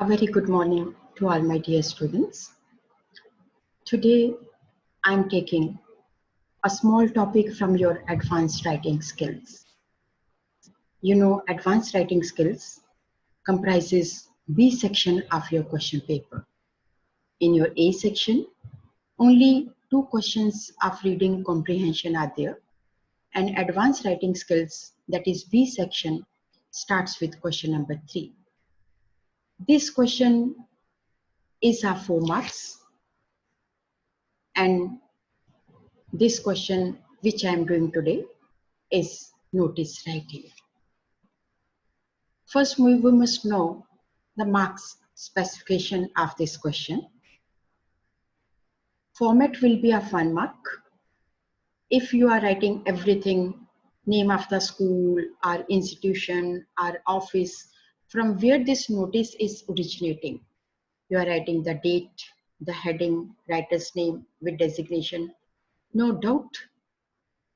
A very good morning to all my dear students. Today I'm taking a small topic from your advanced writing skills. You know, advanced writing skills comprises B section of your question paper. In your A section, only 2 questions of reading comprehension are there, and advanced writing skills, that is B section, starts with question number 3. This question is of 4 marks, and this question which I am doing today is notice writing. First, we must know the marks specification of this question. Format will be a 1 mark. If you are writing everything, name of the school or institution or office, from where this notice is originating, you are writing the date, the heading, writer's name with designation, no doubt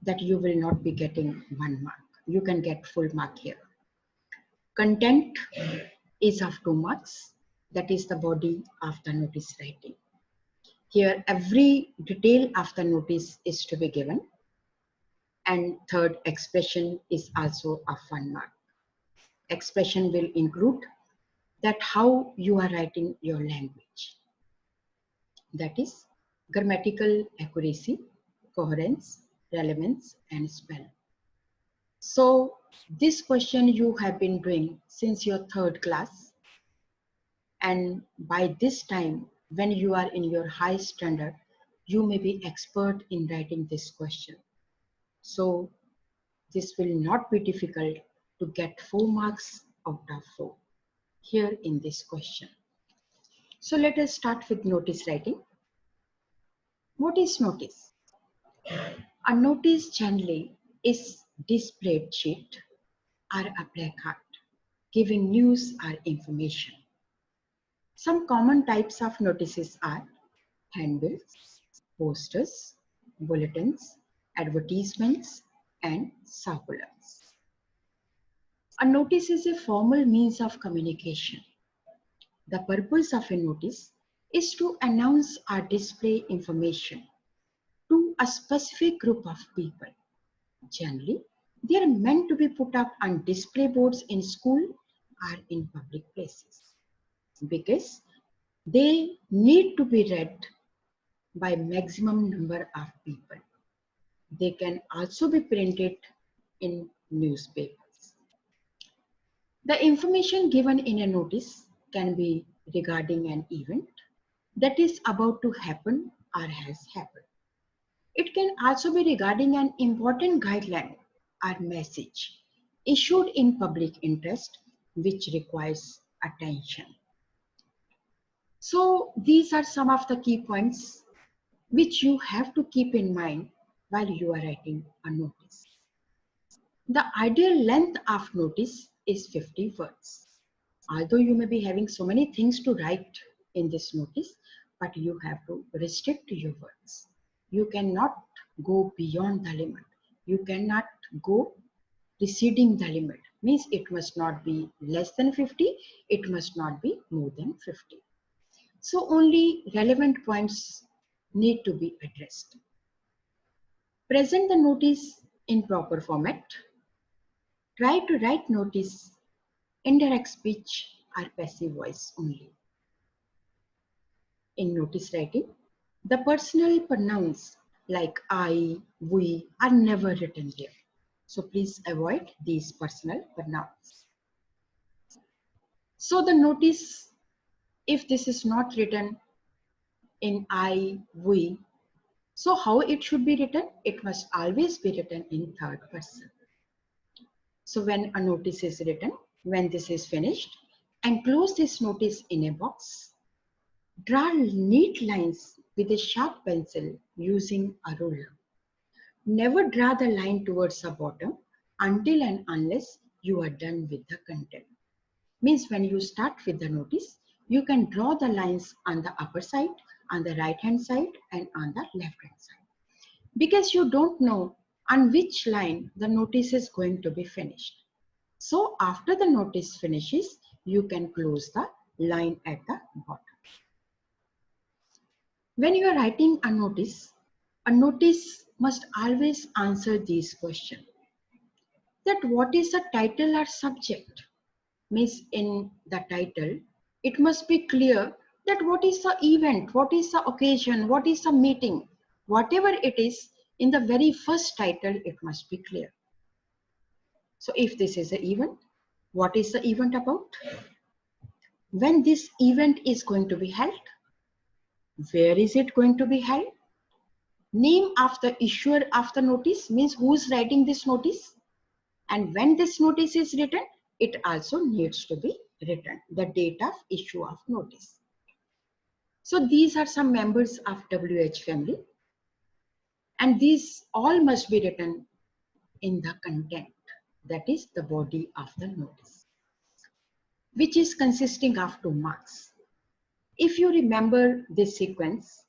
that you will not be getting 1 mark. You can get full mark here. Content is of 2 marks, that is the body of the notice writing. Here every detail of the notice is to be given, and third, expression is also of 1 mark. Expression will include that how you are writing your language, that is grammatical accuracy, coherence, relevance and spell. So this question you have been doing since your 3rd class, and by this time when you are in your high standard, you may be expert in writing this question. So this will not be difficult to get 4 marks out of 4 here in this question. So let us start with notice writing. What is notice? A notice generally is displayed sheet or a placard giving news or information. Some common types of notices are handbills, posters, bulletins, advertisements, and circulars. A notice is a formal means of communication. The purpose of a notice is to announce or display information to a specific group of people. Generally, they are meant to be put up on display boards in school or in public places because they need to be read by maximum number of people. They can also be printed in newspapers. The information given in a notice can be regarding an event that is about to happen or has happened. It can also be regarding an important guideline or message issued in public interest which requires attention. So these are some of the key points which you have to keep in mind while you are writing a notice. The ideal length of notice is 50 words. Although you may be having so many things to write in this notice, but you have to restrict your words. You cannot go beyond the limit. You cannot go exceeding the limit. Means it must not be less than 50, it must not be more than 50. So only relevant points need to be addressed. Present the notice in proper format. Try to write notice in direct speech or passive voice only. In notice writing, the personal pronouns like I, we are never written there. So please avoid these personal pronouns. So the notice, if this is not written in I, we, so how it should be written? It must always be written in 3rd person. So when a notice is written, when this is finished, enclose this notice in a box. Draw neat lines with a sharp pencil using a ruler. Never draw the line towards the bottom until and unless you are done with the content. Means when you start with the notice, you can draw the lines on the upper side, on the right hand side and on the left hand side. Because you don't know on which line the notice is going to be finished. So after the notice finishes, you can close the line at the bottom. When you are writing a notice must always answer these questions. That what is the title or subject? Means in the title, it must be clear that what is the event, what is the occasion, what is the meeting. Whatever it is, in the very first title, it must be clear. So if this is an event, what is the event about? When this event is going to be held? Where is it going to be held? Name of the issuer of the notice, means who is writing this notice. And when this notice is written, it also needs to be written, the date of issue of notice. So these are some members of WH family, and these all must be written in the content, that is the body of the notice, which is consisting of 2 marks. If you remember this sequence,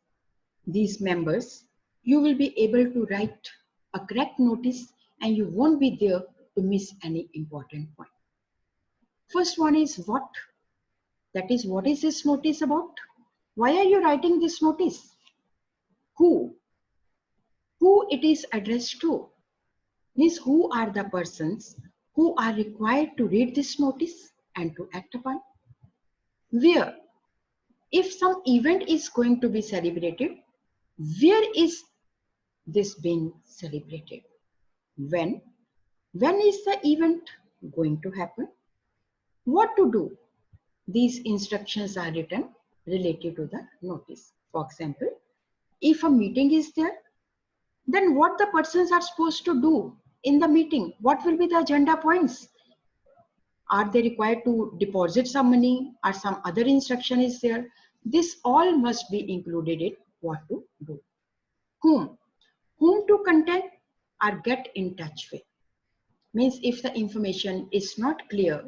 these members, you will be able to write a correct notice and you won't be there to miss any important point. First one is what? That is, what is this notice about? Why are you writing this notice? Who? Who it is addressed to? Means who are the persons who are required to read this notice and to act upon? Where? If some event is going to be celebrated, where is this being celebrated? When? When is the event going to happen? What to do? These instructions are written related to the notice. For example, if a meeting is there, then what the persons are supposed to do in the meeting? What will be the agenda points? Are they required to deposit some money or some other instruction is there? This all must be included in what to do. Whom? Whom to contact or get in touch with. Means if the information is not clear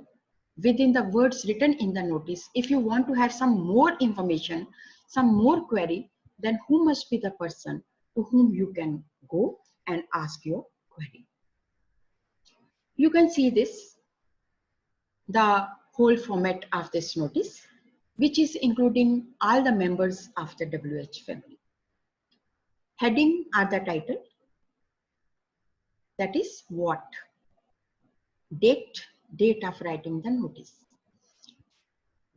within the words written in the notice, if you want to have some more information, some more query, then who must be the person to whom you can go and ask your query. You can see this, the whole format of this notice, which is including all the members of the WH family. Heading are the title, that is what. Date of writing the notice.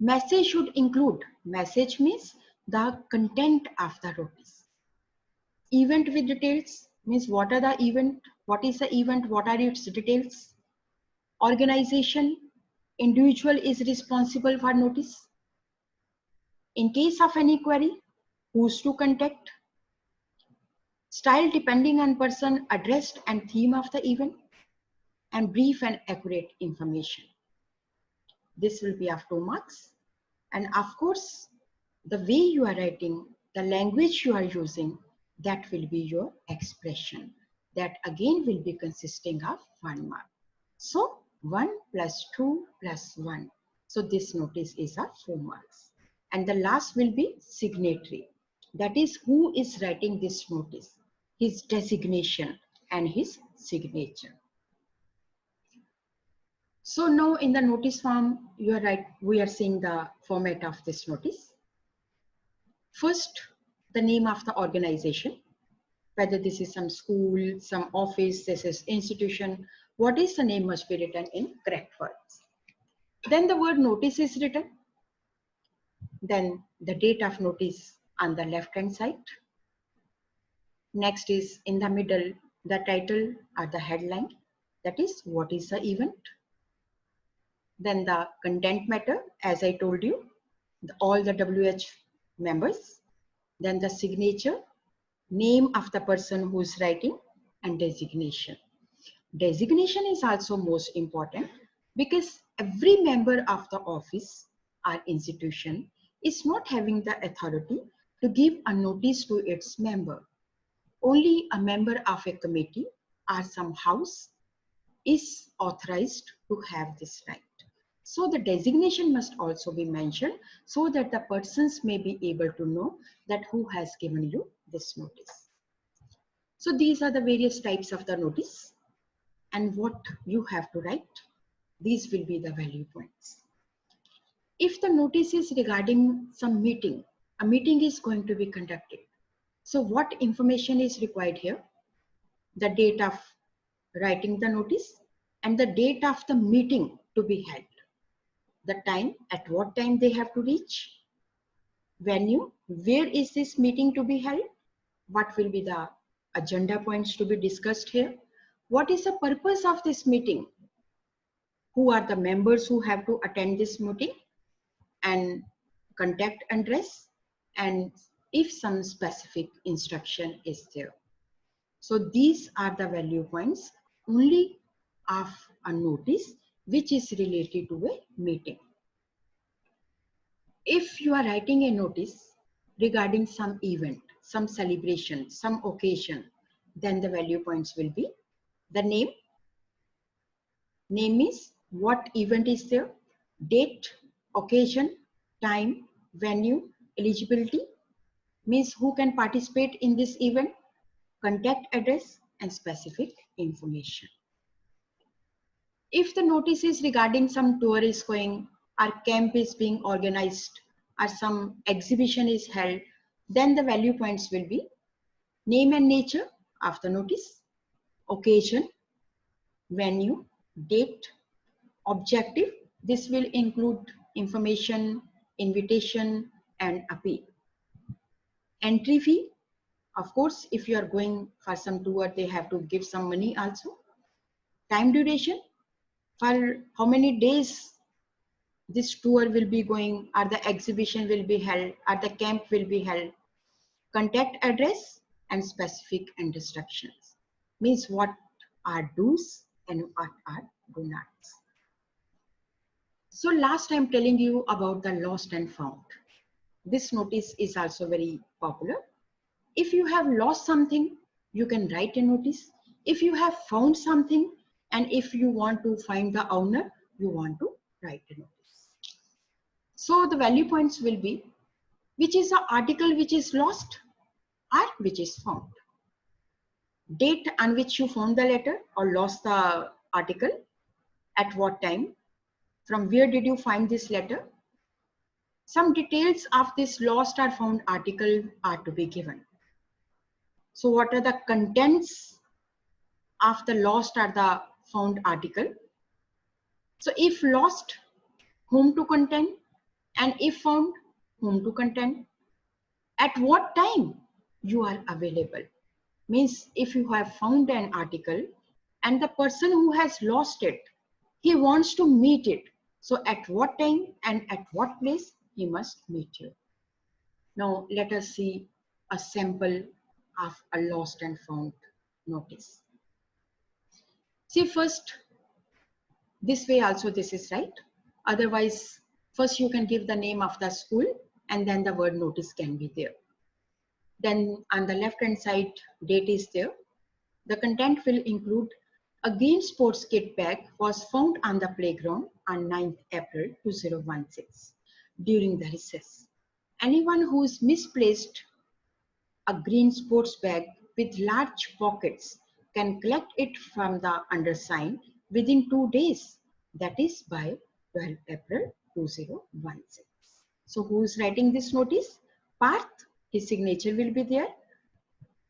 Message should include, message means the content of the notice. Event with details means what are the event, what is the event, what are its details. Organization, individual is responsible for notice. In case of any query, who's to contact. Style depending on person addressed and theme of the event, and brief and accurate information. This will be of 2 marks. And of course, the way you are writing, the language you are using, that will be your expression. That again will be consisting of 1 mark. So 1 plus 2 plus 1. So this notice is of 4 marks. And the last will be signatory. That is who is writing this notice, his designation and his signature. So now in the notice form, you are right, we are seeing the format of this notice. First, the name of the organization, whether this is some school, some office, this is institution, what is the name must be written in correct words. Then the word notice is written. Then the date of notice on the left hand side. Next is in the middle, the title or the headline, that is what is the event. Then the content matter, as I told you, all the WH members. Then the signature, name of the person who is writing, and designation. Designation is also most important because every member of the office or institution is not having the authority to give a notice to its member. Only a member of a committee or some house is authorized to have this right. So the designation must also be mentioned so that the persons may be able to know that who has given you this notice. So these are the various types of the notice and what you have to write. These will be the value points. If the notice is regarding some meeting, a meeting is going to be conducted. So what information is required here? The date of writing the notice and the date of the meeting to be held. The time, at what time they have to reach, venue, where is this meeting to be held, what will be the agenda points to be discussed here, what is the purpose of this meeting, who are the members who have to attend this meeting, and contact address, and if some specific instruction is there. So these are the value points only of a notice which is related to a meeting. If you are writing a notice regarding some event, some celebration, some occasion, then the value points will be the name. Name is what event is there, date, occasion, time, venue, eligibility, means who can participate in this event, contact address, and specific information. If the notice is regarding some tour is going, or camp is being organized, or some exhibition is held, then the value points will be name and nature of the notice, occasion, venue, date, objective. This will include information, invitation, and appeal. Entry fee, of course, if you are going for some tour, they have to give some money also. Time duration, for how many days this tour will be going, or the exhibition will be held, or the camp will be held. Contact address and specific instructions, means what are do's and what are do nots. So last I'm telling you about the lost and found. This notice is also very popular. If you have lost something, you can write a notice. If you have found something, and if you want to find the owner, you want to write a notice. So the value points will be which is the article which is lost or which is found. Date on which you found the letter or lost the article, at what time, from where did you find this letter. Some details of this lost or found article are to be given. So what are the contents of the lost or the found article? So if lost, whom to content, and if found, whom to content. At what time you are available, means if you have found an article and the person who has lost it, he wants to meet it. So at what time and at what place he must meet you. Now let us see a sample of a lost and found notice. See, first, this way also this is right. Otherwise, first you can give the name of the school and then the word notice can be there. Then on the left hand side, date is there. The content will include a green sports kit bag was found on the playground on 9th April 2016 during the recess. Anyone who is misplaced a green sports bag with large pockets can collect it from the undersigned within 2 days, that is by 12 April 2016. So who is writing this notice? Parth, his signature will be there.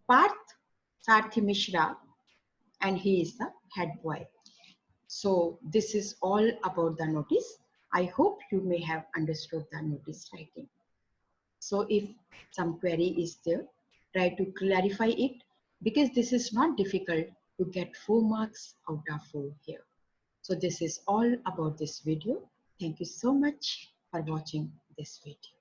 Parth Sarthi Mishra, and he is the head boy. So this is all about the notice. I hope you may have understood the notice writing. So if some query is there, try to clarify it, because this is not difficult to get 4 marks out of 4 here. So this is all about this video. Thank you so much for watching this video.